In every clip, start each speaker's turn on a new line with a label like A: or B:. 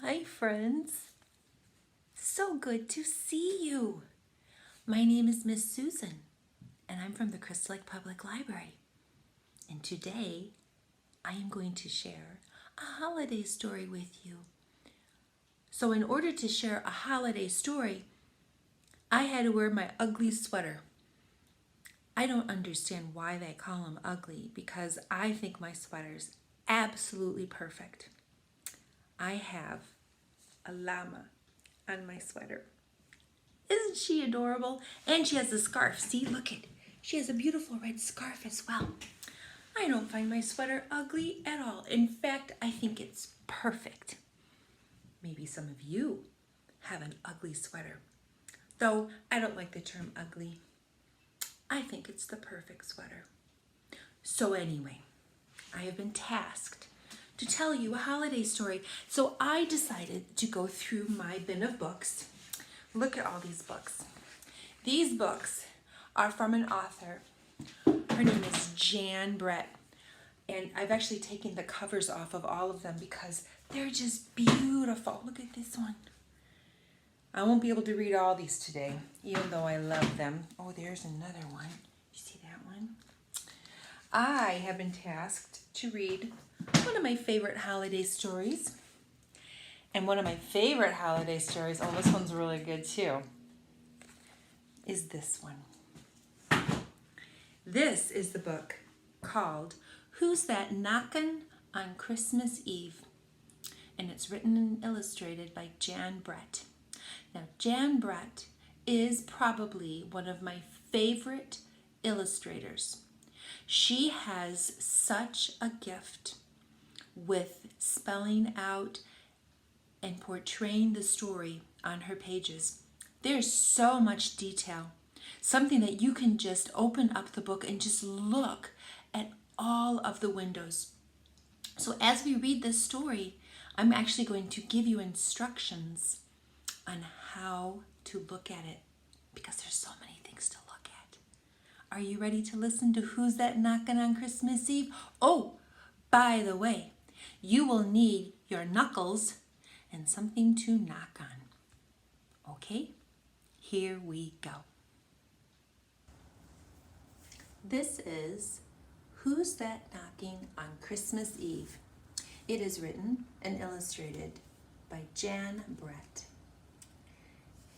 A: Hi, friends. So good to see you. My name is Miss Susan, and I'm from the Crystal Lake Public Library. And today, I am going to share a holiday story with you. So in order to share a holiday story, I had to wear my ugly sweater. I don't understand why they call them ugly because I think my sweater's absolutely perfect. I have a llama on my sweater. Isn't she adorable? And she has a scarf. See, look it. She has a beautiful red scarf as well. I don't find my sweater ugly at all. In fact, I think it's perfect. Maybe some of you have an ugly sweater. Though I don't like the term ugly. I think it's the perfect sweater. So anyway, I have been tasked to tell you a holiday story. So I decided to go through my bin of books. Look at all these books. These books are from an author. Her name is Jan Brett. And I've actually taken the covers off of all of them because they're just beautiful. Look at this one. I won't be able to read all these today, even though I love them. Oh, there's another one. You see that one? I have been tasked to read one of my favorite holiday stories. And one of my favorite holiday stories, oh, this one's really good too, is this one. This is the book called Who's That Knockin' on Christmas Eve? And it's written and illustrated by Jan Brett. Now, Jan Brett is probably one of my favorite illustrators. She has such a gift with spelling out and portraying the story on her pages. There's so much detail, something that you can just open up the book and just look at all of the windows. So as we read this story, I'm actually going to give you instructions on how to look at it because there's so many things to look at. Are you ready to listen to Who's That Knockin' on Christmas Eve? Oh, by the way, you will need your knuckles and something to knock on. Okay, here we go. This is Who's That Knocking on Christmas Eve? It is written and illustrated by Jan Brett.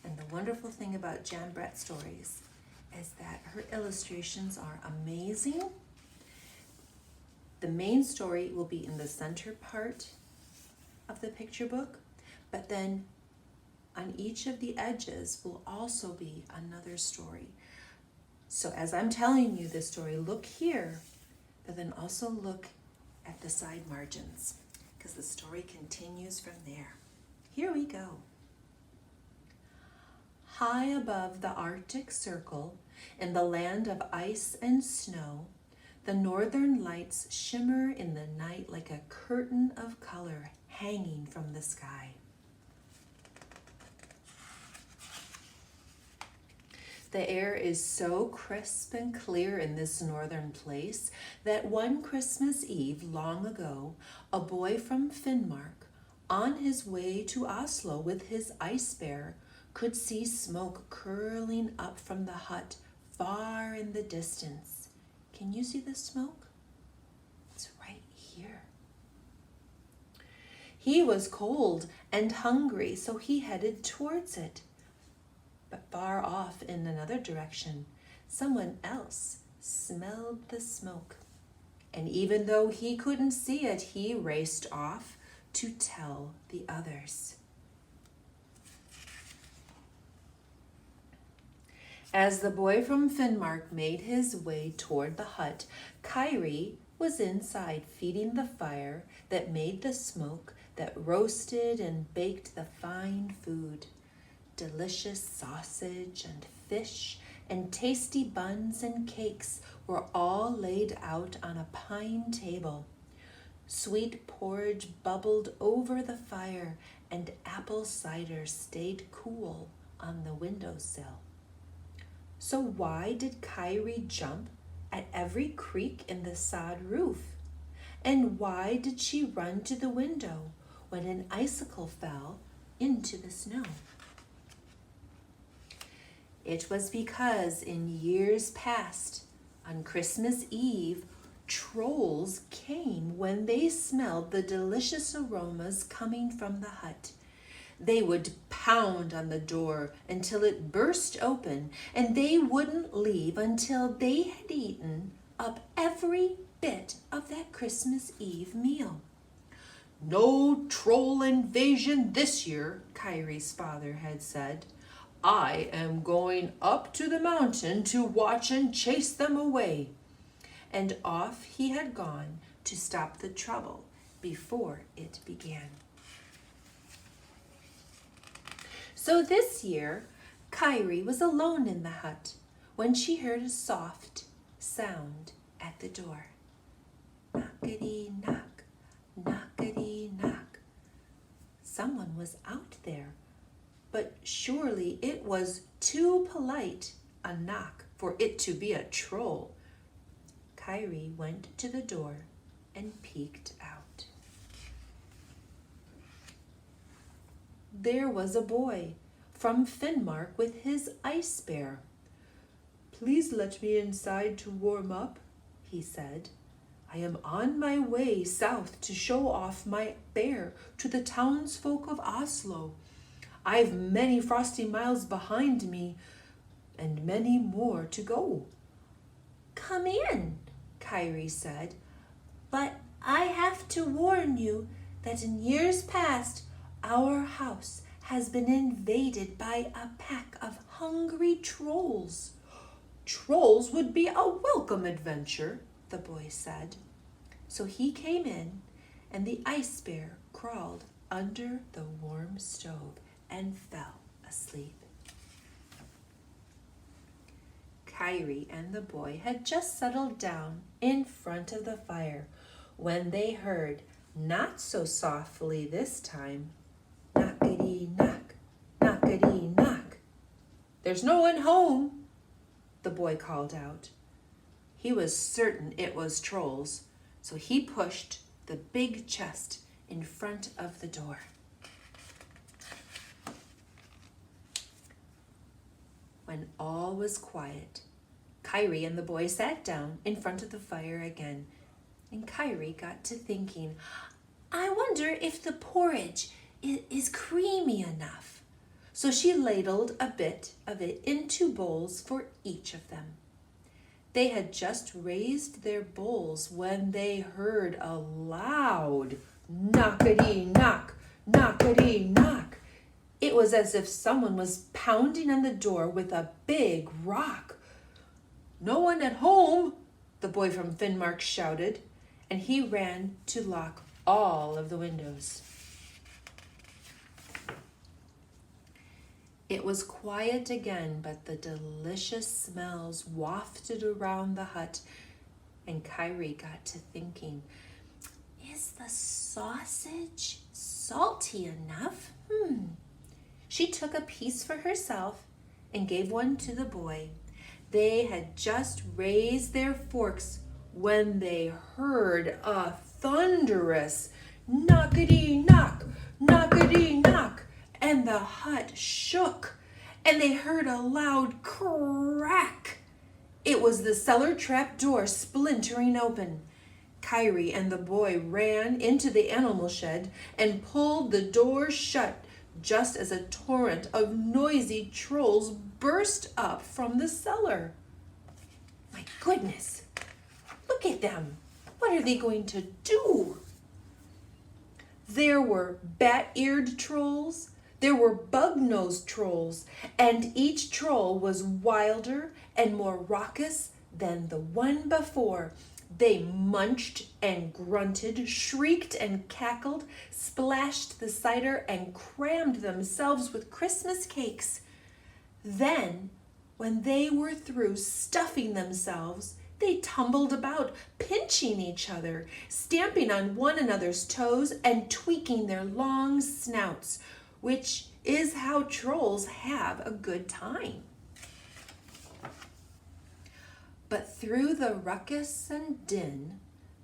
A: And the wonderful thing about Jan Brett stories is that her illustrations are amazing. The main story will be in the center part of the picture book, but then on each of the edges will also be another story. So as I'm telling you this story, look here, but then also look at the side margins because the story continues from there. Here we go. High above the Arctic Circle, in the land of ice and snow, the northern lights shimmer in the night like a curtain of color hanging from the sky. The air is so crisp and clear in this northern place that one Christmas Eve long ago, a boy from Finnmark, on his way to Oslo with his ice bear, could see smoke curling up from the hut far in the distance. Can you see the smoke? It's right here. He was cold and hungry, so he headed towards it. But far off in another direction, someone else smelled the smoke. And even though he couldn't see it, he raced off to tell the others. As the boy from Finnmark made his way toward the hut, Kyrie was inside feeding the fire that made the smoke that roasted and baked the fine food. Delicious sausage and fish and tasty buns and cakes were all laid out on a pine table. Sweet porridge bubbled over the fire and apple cider stayed cool on the windowsill. So why did Kyrie jump at every creak in the sod roof? And why did she run to the window when an icicle fell into the snow. It was because in years past, on Christmas Eve, trolls came when they smelled the delicious aromas coming from the hut. They would pound on the door until it burst open, and they wouldn't leave until they had eaten up every bit of that Christmas Eve meal. "No troll invasion this year," Kyrie's father had said. "I am going up to the mountain to watch and chase them away." And off he had gone to stop the trouble before it began. So this year, Kyrie was alone in the hut when she heard a soft sound at the door. Knockety knock, knockety knock. Someone was out there, but surely it was too polite a knock for it to be a troll. Kyrie went to the door and peeked out. There was a boy from Finnmark with his ice bear. "Please let me inside to warm up," he said. "I am on my way south to show off my bear to the townsfolk of Oslo. I've many frosty miles behind me and many more to go." "Come in," Kyrie said, "but I have to warn you that in years past our house has been invaded by a pack of hungry trolls." "Trolls would be a welcome adventure," the boy said. So he came in, and the ice bear crawled under the warm stove and fell asleep. Kyrie and the boy had just settled down in front of the fire when they heard, not so softly this time, knockety knock, knockety knock. "There's no one home," the boy called out. He was certain it was trolls, so he pushed the big chest in front of the door. When all was quiet, Kyrie and the boy sat down in front of the fire again, and Kyrie got to thinking, "I wonder if the porridge is creamy enough." So she ladled a bit of it into bowls for each of them. They had just raised their bowls when they heard a loud knockety knock, knockety knock. It was as if someone was pounding on the door with a big rock. "No one at home," the boy from Finnmark shouted, and he ran to lock all of the windows. It was quiet again, but the delicious smells wafted around the hut, and Kyrie got to thinking, "Is the sausage salty enough?" She took a piece for herself and gave one to the boy. They had just raised their forks when they heard a thunderous knockety knock, knockety knock, and the hut shook, and they heard a loud crack. It was the cellar trap door splintering open. Kyrie and the boy ran into the animal shed and pulled the door shut just as a torrent of noisy trolls burst up from the cellar. My goodness, look at them. What are they going to do? There were bat-eared trolls, there were bug-nosed trolls, and each troll was wilder and more raucous than the one before. They munched and grunted, shrieked and cackled, splashed the cider and crammed themselves with Christmas cakes. Then, when they were through stuffing themselves, they tumbled about, pinching each other, stamping on one another's toes and tweaking their long snouts, which is how trolls have a good time. But through the ruckus and din,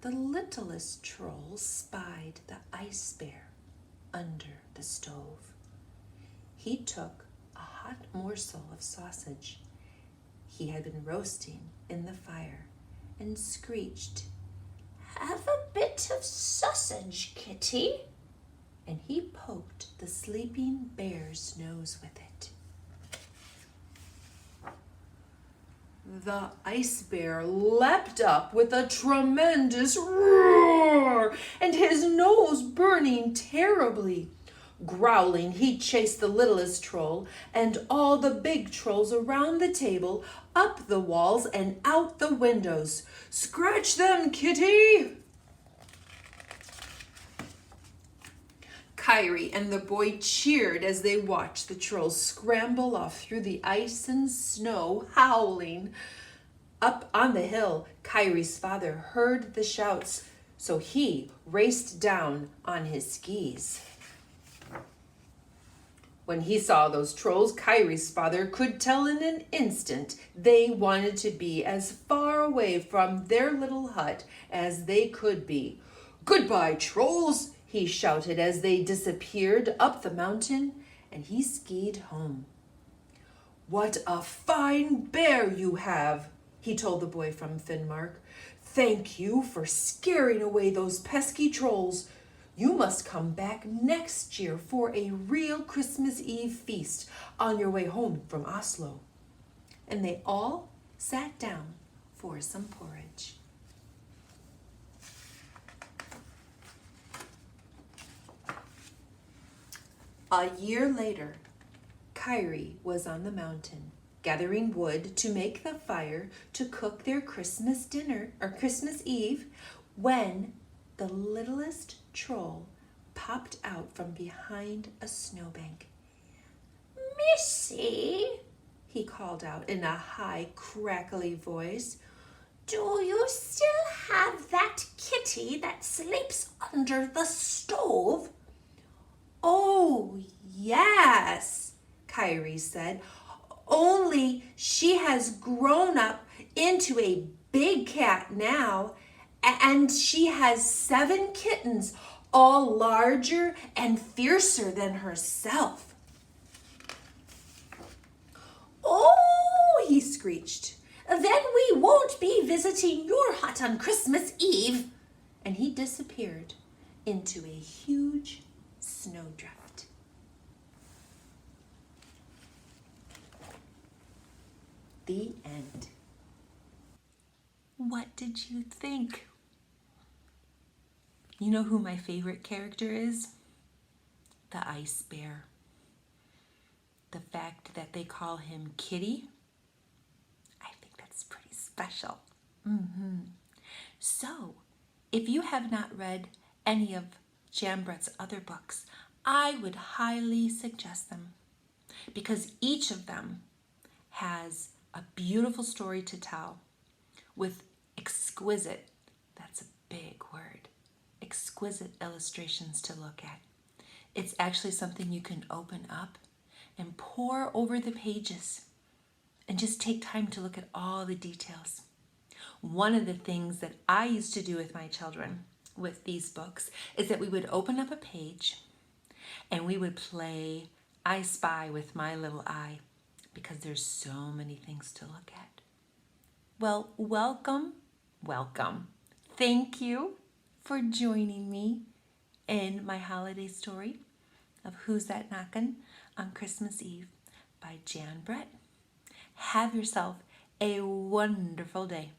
A: the littlest troll spied the ice bear. under the stove. He took a hot morsel of sausage he had been roasting in the fire and screeched, "Have a bit of sausage, Kitty." And he poked the sleeping bear's nose with it. The ice bear leapt up with a tremendous roar and his nose burning terribly. Growling, he chased the littlest troll and all the big trolls around the table, up the walls and out the windows. "Scratch them, Kitty!" Kyrie and the boy cheered as they watched the trolls scramble off through the ice and snow, howling. Up on the hill, Kyrie's father heard the shouts, so he raced down on his skis. When he saw those trolls, Kyrie's father could tell in an instant they wanted to be as far away from their little hut as they could be. "Goodbye, trolls!" he shouted as they disappeared up the mountain, and he skied home. "What a fine bear you have," he told the boy from Finnmark. "Thank you for scaring away those pesky trolls. You must come back next year for a real Christmas Eve feast on your way home from Oslo." And they all sat down for some porridge. A year later, Kyrie was on the mountain, gathering wood to make the fire to cook their Christmas dinner, or Christmas Eve, when the littlest troll popped out from behind a snowbank. "Missy," he called out in a high, crackly voice, "do you still have that kitty that sleeps under the stove?" "Oh, yes," Kyrie said, "only she has grown up into a big cat now, and she has 7 kittens, all larger and fiercer than herself." "Oh," he screeched, "then we won't be visiting your hut on Christmas Eve." And he disappeared into a huge snowdrift. The end. What did you think? You know who my favorite character is? The ice bear. The fact that they call him Kitty, I think that's pretty special. So, if you have not read any of Jan Brett's other books, I would highly suggest them because each of them has a beautiful story to tell with exquisite, that's a big word, exquisite illustrations to look at. It's actually something you can open up and pore over the pages and just take time to look at all the details. One of the things that I used to do with my children with these books is that we would open up a page and we would play I Spy with my little eye because there's so many things to look at. Well, welcome. Thank you for joining me in my holiday story of Who's That Knockin' on Christmas Eve by Jan Brett. Have yourself a wonderful day.